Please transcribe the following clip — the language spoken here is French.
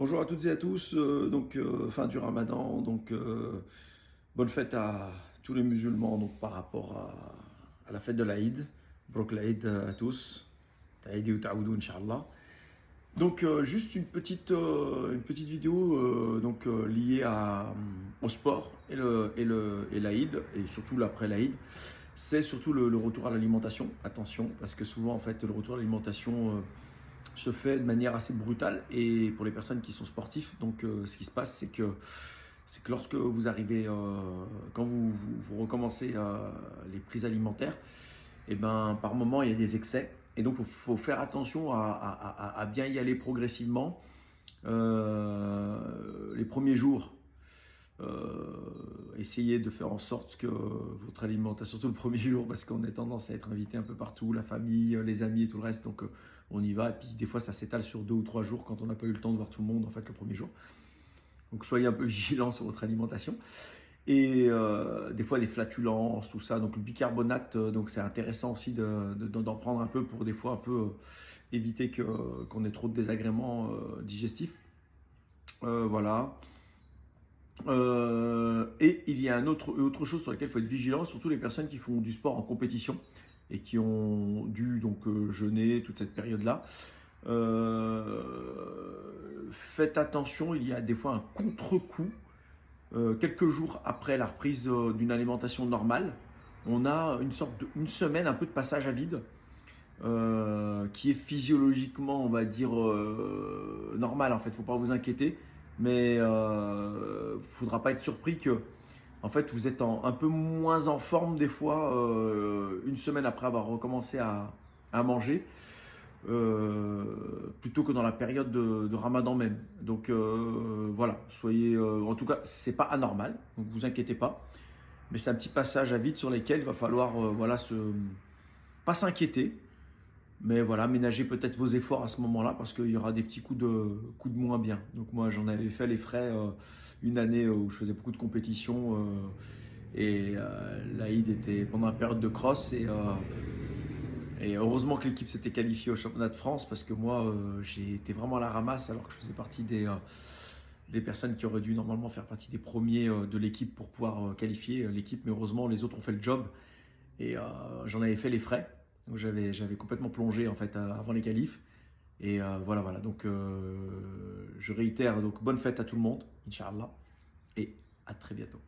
Bonjour à toutes et à tous, fin du Ramadan, bonne fête à tous les musulmans donc par rapport à la fête de l'Aïd. Brok l'Aïd à tous. Ta'idi ou ta'oudou Inch'Allah. Juste une petite vidéo liée au sport et l'Aïd, et surtout l'après l'Aïd. C'est surtout le retour à l'alimentation. Attention, parce que souvent en fait le retour à l'alimentation se fait de manière assez brutale et pour les personnes qui sont sportifs. Ce qui se passe, c'est que lorsque vous arrivez, quand vous recommencez les prises alimentaires, et ben par moment il y a des excès et donc faut faire attention à bien y aller progressivement. Les premiers jours, essayez de faire en sorte que votre alimentation, surtout le premier jour, parce qu'on a tendance à être invité un peu partout, la famille, les amis et tout le reste, on y va. Et puis des fois, ça s'étale sur 2 ou 3 jours quand on n'a pas eu le temps de voir tout le monde en fait le premier jour. Donc soyez un peu vigilants sur votre alimentation. Et des fois des flatulences, tout ça. Donc le bicarbonate, donc c'est intéressant aussi d'en prendre un peu pour des fois un peu éviter qu'on ait trop de désagréments digestifs. Voilà. Et il y a autre chose sur laquelle il faut être vigilant, surtout les personnes qui font du sport en compétition et qui ont dû jeûner toute cette période-là. Faites attention, il y a des fois un contre-coup. Quelques jours après la reprise d'une alimentation normale, on a une semaine, un peu de passage à vide, qui est physiologiquement, on va dire, normal en fait. Faut pas vous inquiéter, mais faudra pas être surpris que, en fait, vous êtes un peu moins en forme des fois, une semaine après avoir recommencé à manger. Plutôt que dans la période de Ramadan même. Voilà, soyez, en tout cas, c'est pas anormal, donc vous inquiétez pas. Mais c'est un petit passage à vide sur lesquels il va falloir, pas s'inquiéter, mais voilà, ménager peut-être vos efforts à ce moment-là parce qu'il y aura des petits coups de moins bien. Donc moi, j'en avais fait les frais une année où je faisais beaucoup de compétitions l'Aïd était pendant la période de cross et heureusement que l'équipe s'était qualifiée au championnat de France parce que moi, j'ai été vraiment à la ramasse alors que je faisais partie des personnes qui auraient dû normalement faire partie des premiers de l'équipe pour pouvoir qualifier l'équipe. Mais heureusement, les autres ont fait le job et j'en avais fait les frais. Donc j'avais complètement plongé en fait avant les qualifs. Et voilà. Je réitère, donc bonne fête à tout le monde, Inch'Allah, et à très bientôt.